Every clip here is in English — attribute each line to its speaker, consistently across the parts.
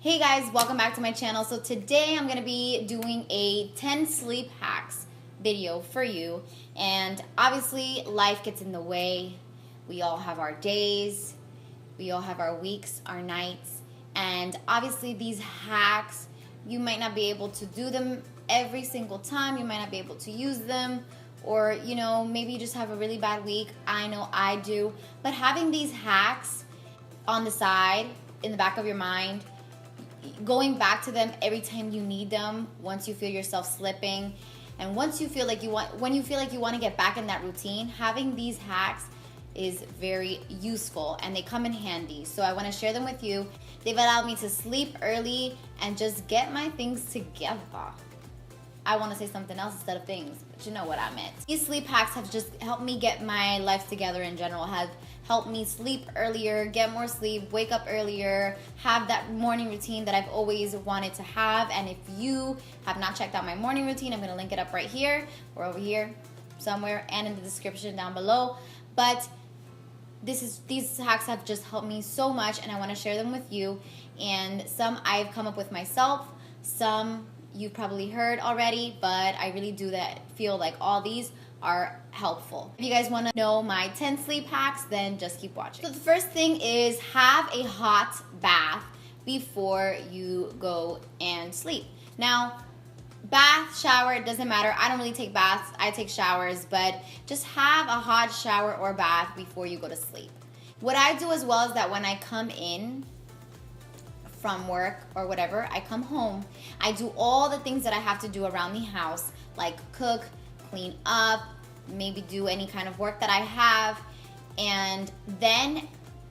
Speaker 1: Hey guys, welcome back to my channel. So today I'm going to be doing a 10 sleep hacks video for you. And obviously life gets in the way. We all have our days, we all have our weeks, our nights. And obviously these hacks, you might not be able to do them every single time. You might not be able to use them. Or, maybe you just have a really bad week. I know I do. But having these hacks on the side, in the back of your mind, going back to them every time you need them, once you feel yourself slipping, and once you feel like when you feel like you want to get back in that routine, having these hacks is very useful and they come in handy. So I want to share them with you. They've allowed me to sleep early and just get my things together. I want to say something else instead of things, but you know what I meant. These sleep hacks have just helped me get my life together in general, have helped me sleep earlier, get more sleep, wake up earlier, have that morning routine that I've always wanted to have. And if you have not checked out my morning routine, I'm going to link it up right here or over here somewhere and in the description down below. But these hacks have just helped me so much and I want to share them with you. And some I've come up with myself, some you've probably heard already, but I really do feel like all these are helpful. If you guys want to know my 10 sleep hacks, then just keep watching. So the first thing is have a hot bath before you go and sleep. Now, bath, shower, it doesn't matter. I don't really take baths, I take showers, but just have a hot shower or bath before you go to sleep. What I do as well is that when I come in from work or whatever, I come home, I do all the things that I have to do around the house, like cook, clean up, maybe do any kind of work that I have, and then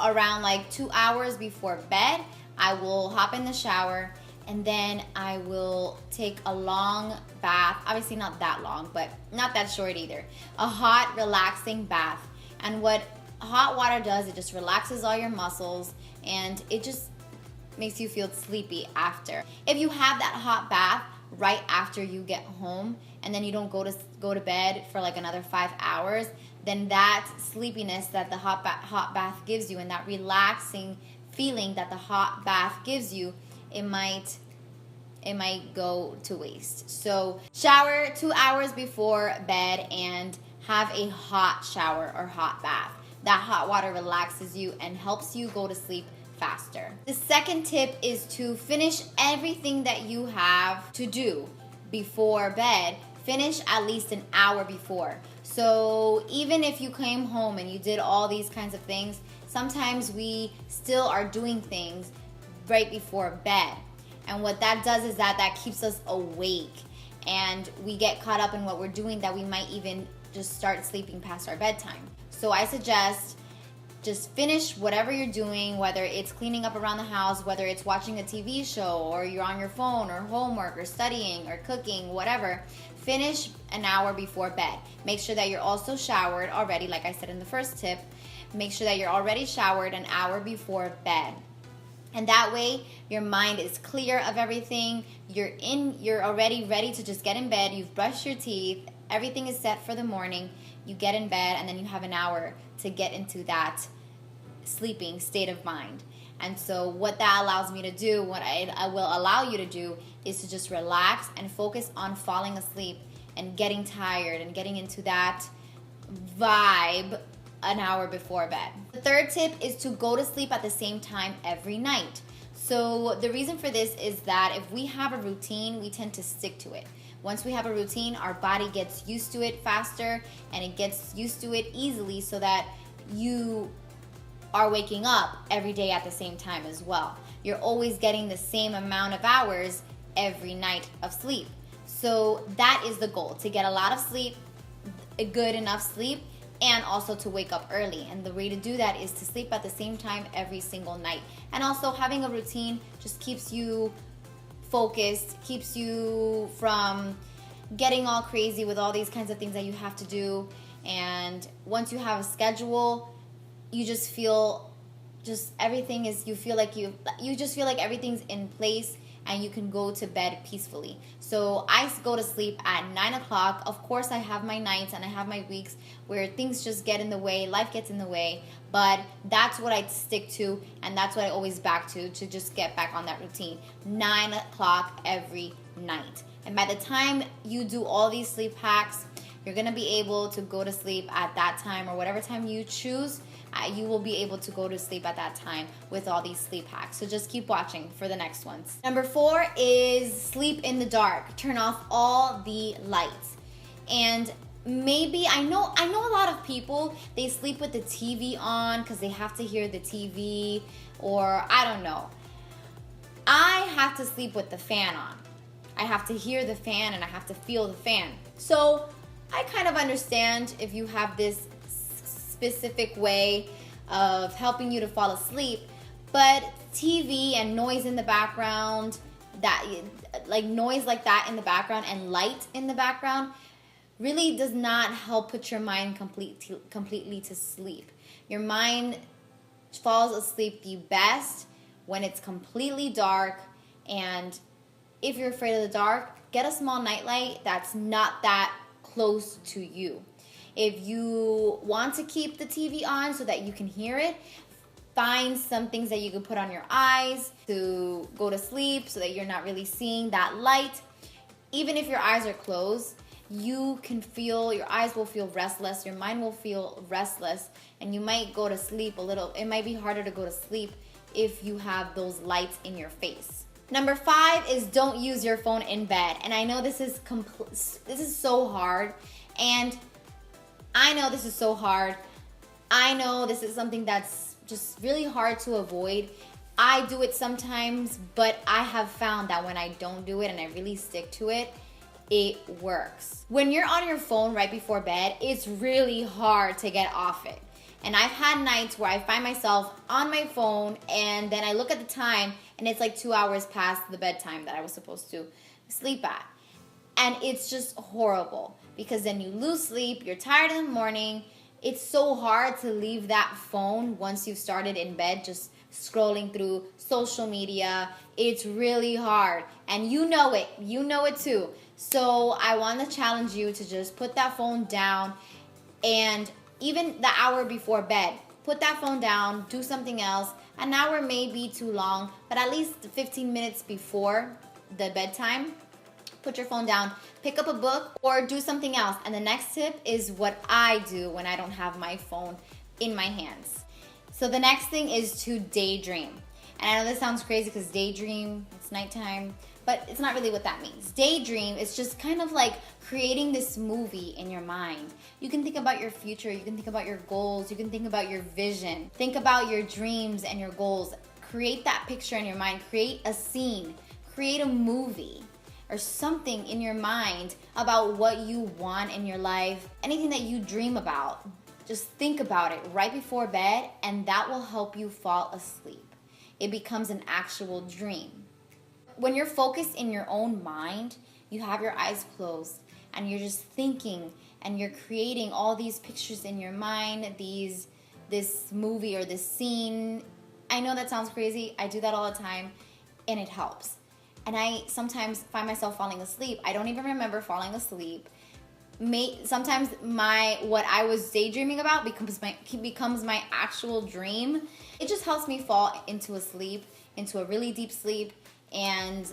Speaker 1: around like 2 hours before bed, I will hop in the shower and then I will take a long bath. Obviously not that long, but not that short either. A hot, relaxing bath. And what hot water does, it just relaxes all your muscles and it just makes you feel sleepy after. If you have that hot bath right after you get home and then you don't go to bed for like another 5 hours, then that sleepiness that the hot bath gives you and that relaxing feeling that the hot bath gives you, it might go to waste. So shower 2 hours before bed and have a hot shower or hot bath. That hot water relaxes you and helps you go to sleep faster. The second tip is to finish everything that you have to do before bed. Finish at least an hour before. So even if you came home and you did all these kinds of things, sometimes we still are doing things right before bed. And what that does is that keeps us awake and we get caught up in what we're doing that we might even just start sleeping past our bedtime. So I suggest just finish whatever you're doing, whether it's cleaning up around the house, whether it's watching a TV show, or you're on your phone, or homework, or studying, or cooking, whatever. Finish an hour before bed. Make sure that you're also showered already, like I said in the first tip. Make sure that you're already showered an hour before bed. And that way, your mind is clear of everything. You're already ready to just get in bed. You've brushed your teeth. Everything is set for the morning. You get in bed, and then you have an hour to get into that sleeping state of mind. And so what that allows me to do, what I will allow you to do, is to just relax and focus on falling asleep and getting tired and getting into that vibe an hour before bed. The third tip is to go to sleep at the same time every night. So the reason for this is that if we have a routine, we tend to stick to it. Once we have a routine, our body gets used to it faster and it gets used to it easily so that you are waking up every day at the same time as well. You're always getting the same amount of hours every night of sleep. So that is the goal, to get a lot of sleep, a good enough sleep, and also to wake up early. And the way to do that is to sleep at the same time every single night. And also having a routine just keeps you focused, keeps you from getting all crazy with all these kinds of things that you have to do. And once you have a schedule, you just feel everything is, you just feel like everything's in place and you can go to bed peacefully. So I go to sleep at 9 o'clock. Of course, I have my nights and I have my weeks where things just get in the way, life gets in the way, but that's what I stick to, and that's what I always back to just get back on that routine. 9 o'clock every night. And by the time you do all these sleep hacks, you're going to be able to go to sleep at that time, or whatever time you choose. You will be able to go to sleep at that time with all these sleep hacks. So just keep watching for the next ones. Number 4 is sleep in the dark. Turn off all the lights. And maybe, I know a lot of people, they sleep with the TV on because they have to hear the TV, or I don't know. I have to sleep with the fan on. I have to hear the fan and I have to feel the fan. So I kind of understand if you have this specific way of helping you to fall asleep, but TV and noise in the background, that like noise like that in the background and light in the background really does not help put your mind completely to sleep. Your mind falls asleep the best when it's completely dark, and if you're afraid of the dark, get a small nightlight that's not that close to you. If you want to keep the TV on so that you can hear it, find some things that you can put on your eyes to go to sleep so that you're not really seeing that light. Even if your eyes are closed, you can feel, your eyes will feel restless, your mind will feel restless, and you might go to sleep a little. It might be harder to go to sleep if you have those lights in your face. Number 5 is don't use your phone in bed. And I know this is so hard, and I know this is so hard. I know this is something that's just really hard to avoid. I do it sometimes, but I have found that when I don't do it and I really stick to it, it works. When you're on your phone right before bed, it's really hard to get off it. And I've had nights where I find myself on my phone and then I look at the time and it's like 2 hours past the bedtime that I was supposed to sleep at. And it's just horrible because then you lose sleep, you're tired in the morning. It's so hard to leave that phone once you've started in bed just scrolling through social media. It's really hard, and you know it too. So I want to challenge you to just put that phone down, and even the hour before bed, put that phone down, do something else. An hour may be too long, but at least 15 minutes before the bedtime, put your phone down, pick up a book, or do something else. And the next tip is what I do when I don't have my phone in my hands. So the next thing is to daydream. And I know this sounds crazy because daydream, it's nighttime, but it's not really what that means. Daydream is just kind of like creating this movie in your mind. You can think about your future, you can think about your goals, you can think about your vision, think about your dreams and your goals. Create that picture in your mind, create a scene, create a movie or something in your mind about what you want in your life, anything that you dream about. Just think about it right before bed, and that will help you fall asleep. It becomes an actual dream. When you're focused in your own mind, you have your eyes closed, and you're just thinking, and you're creating all these pictures in your mind, this movie or this scene. I know that sounds crazy. I do that all the time, and it helps. And I sometimes find myself falling asleep. I don't even remember falling asleep. Sometimes what I was daydreaming about becomes my actual dream. It just helps me fall into a really deep sleep, and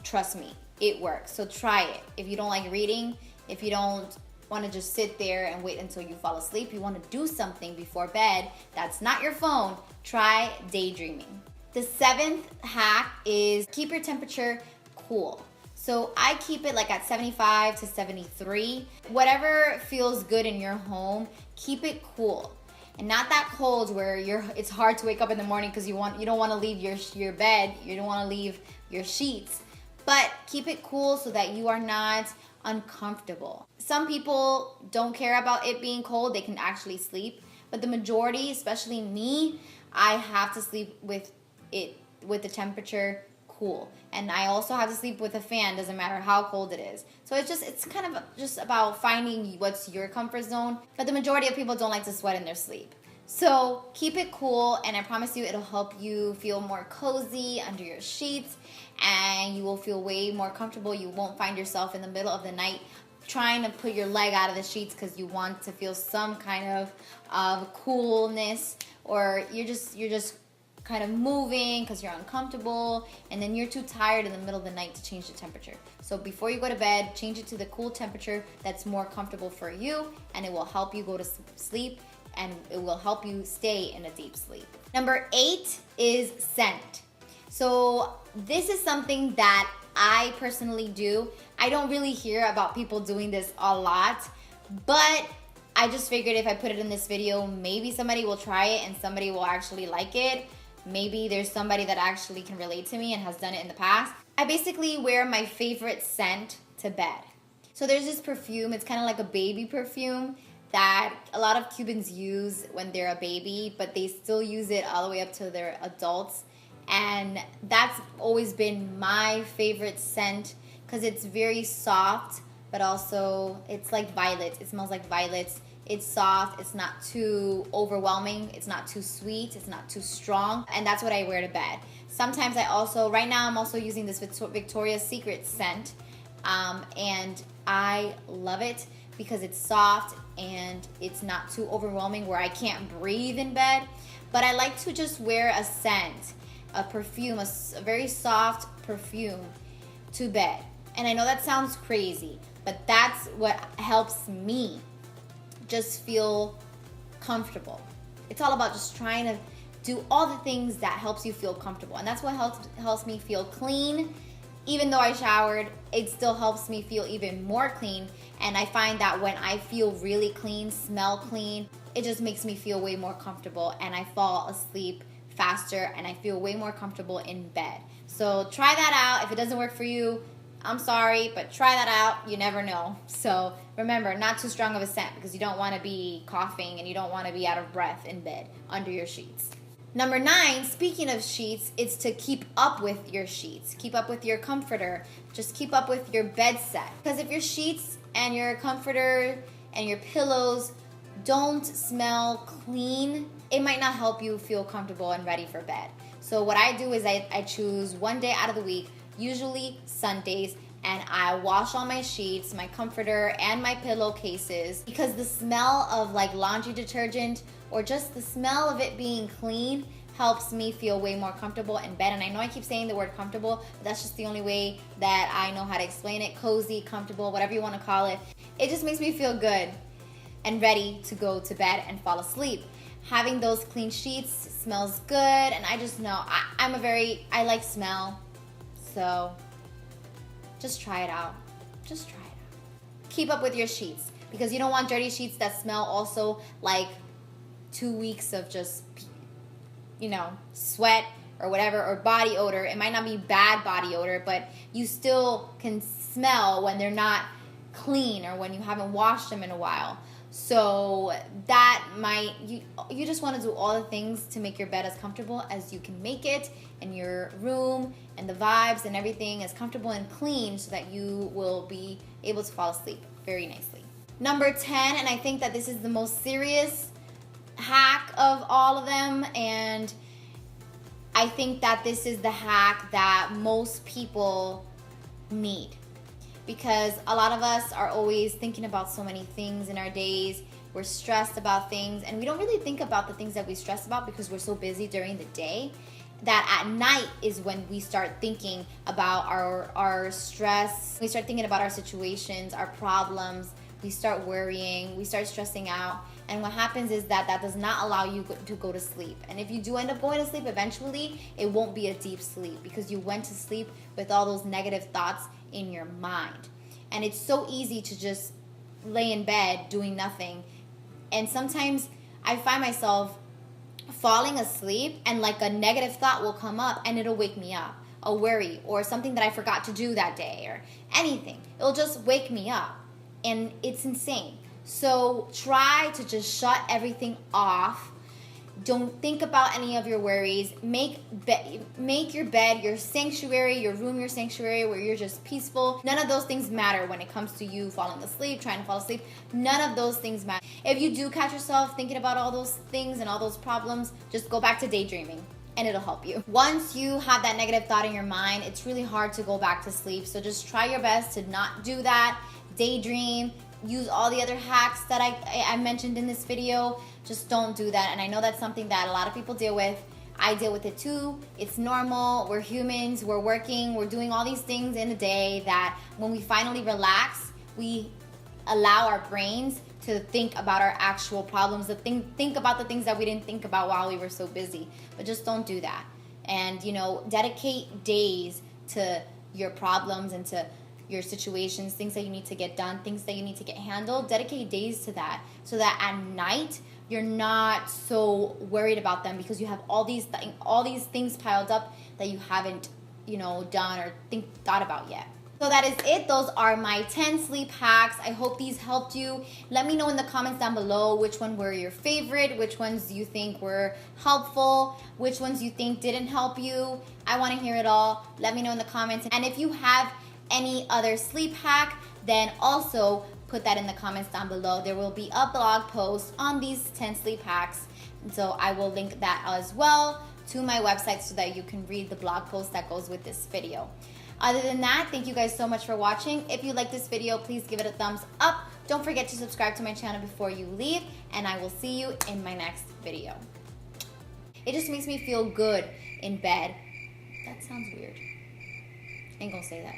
Speaker 1: trust me, it works. So try it. If you don't like reading, if you don't want to just sit there and wait until you fall asleep, you want to do something before bed that's not your phone, try daydreaming. The 7th hack is keep your temperature cool. So I keep it like at 75 to 73. Whatever feels good in your home, keep it cool. And not that cold where it's hard to wake up in the morning because you don't want to leave your bed, you don't want to leave your sheets. But keep it cool so that you are not uncomfortable. Some people don't care about it being cold, they can actually sleep. But the majority, especially me, I have to sleep with the temperature cool. And I also have to sleep with a fan, doesn't matter how cold it is. So it's kind of just about finding what's your comfort zone. But the majority of people don't like to sweat in their sleep. So keep it cool, and I promise you it'll help you feel more cozy under your sheets, and you will feel way more comfortable. You won't find yourself in the middle of the night trying to put your leg out of the sheets because you want to feel some kind of coolness, or you're just kind of moving because you're uncomfortable, and then you're too tired in the middle of the night to change the temperature. So before you go to bed, change it to the cool temperature that's more comfortable for you, and it will help you go to sleep, and it will help you stay in a deep sleep. Number 8 is scent. So this is something that I personally do. I don't really hear about people doing this a lot, but I just figured if I put it in this video, maybe somebody will try it and somebody will actually like it. Maybe there's somebody that actually can relate to me and has done it in the past. I basically wear my favorite scent to bed. So there's this perfume, it's kind of like a baby perfume that a lot of Cubans use when they're a baby, but they still use it all the way up to their adults. And that's always been my favorite scent because it's very soft, but also it's like violets. It smells like violets. It's soft, it's not too overwhelming, it's not too sweet, it's not too strong, and that's what I wear to bed. Sometimes right now I'm also using this Victoria's Secret scent, and I love it because it's soft and it's not too overwhelming where I can't breathe in bed. But I like to just wear a scent, a perfume, a very soft perfume to bed. And I know that sounds crazy, but that's what helps me just feel comfortable. It's all about just trying to do all the things that helps you feel comfortable. And that's what helps me feel clean. Even though I showered, it still helps me feel even more clean. And I find that when I feel really clean, smell clean, it just makes me feel way more comfortable, and I fall asleep faster and I feel way more comfortable in bed. So try that out. If it doesn't work for you, I'm sorry, but try that out. You never know. So remember, not too strong of a scent because you don't want to be coughing and you don't want to be out of breath in bed under your sheets. Number 9, speaking of sheets, it's to keep up with your sheets. Keep up with your comforter. Just keep up with your bed set. Because if your sheets and your comforter and your pillows don't smell clean, it might not help you feel comfortable and ready for bed. So what I do is I choose one day out of the week, usually Sundays, and I wash all my sheets, my comforter, and my pillowcases, because the smell of like laundry detergent or just the smell of it being clean helps me feel way more comfortable in bed. And I know I keep saying the word comfortable, but that's just the only way that I know how to explain it. Cozy, comfortable, whatever you want to call it. It just makes me feel good and ready to go to bed and fall asleep. Having those clean sheets smells good, and I just know I like smell. So just try it out. Just try it out. Keep up with your sheets because you don't want dirty sheets that smell also like 2 weeks of just, sweat or whatever, or body odor. It might not be bad body odor, but you still can smell when they're not clean or when you haven't washed them in a while. So that you just want to do all the things to make your bed as comfortable as you can make it, and your room and the vibes and everything as comfortable and clean so that you will be able to fall asleep very nicely. Number 10, and I think that this is the most serious hack of all of them, and I think that this is the hack that most people need. Because a lot of us are always thinking about so many things in our days. We're stressed about things, and we don't really think about the things that we stress about because we're so busy during the day, that at night is when we start thinking about our stress. We start thinking about our situations, our problems. We start worrying, we start stressing out, and what happens is that does not allow you to go to sleep. And if you do end up going to sleep eventually, it won't be a deep sleep because you went to sleep with all those negative thoughts in your mind. And it's so easy to just lay in bed doing nothing. And sometimes I find myself falling asleep and like a negative thought will come up and it'll wake me up. A worry or something that I forgot to do that day or anything. It'll just wake me up. And it's insane. So try to just shut everything off Don't think about any of your worries. Make your bed your sanctuary, your room your sanctuary, where you're just peaceful. None of those things matter when it comes to you falling asleep, trying to fall asleep. None of those things matter. If you do catch yourself thinking about all those things and all those problems, just go back to daydreaming and it'll help you. Once you have that negative thought in your mind, it's really hard to go back to sleep. So just try your best to not do that. Daydream. Use all the other hacks that I mentioned in this video. Just don't do that. And I know that's something that a lot of people deal with. I deal with it too. It's normal. We're humans. We're working. We're doing all these things in the day that when we finally relax, we allow our brains to think about our actual problems, to think about the things that we didn't think about while we were so busy. But just don't do that. And, you know, dedicate days to your problems and to your situations, things that you need to get done, things that you need to get handled. Dedicate days to that so that at night you're not so worried about them because you have all these things piled up that you haven't, you know, done or thought about yet. So that is it. Those are my 10 sleep hacks. I hope these helped you. Let me know in the comments down below which one were your favorite, which ones you think were helpful, which ones you think didn't help you. I want to hear it all. Let me know in the comments. And if you have any other sleep hack, then also put that in the comments down below. There will be a blog post on these 10 sleep hacks, and so I will link that as well to my website so that you can read the blog post that goes with this video. Other than that, thank you guys so much for watching. If you like this video, please give it a thumbs up. Don't forget to subscribe to my channel before you leave, and I will see you in my next video. It just makes me feel good in bed. That sounds weird. I ain't gonna say that.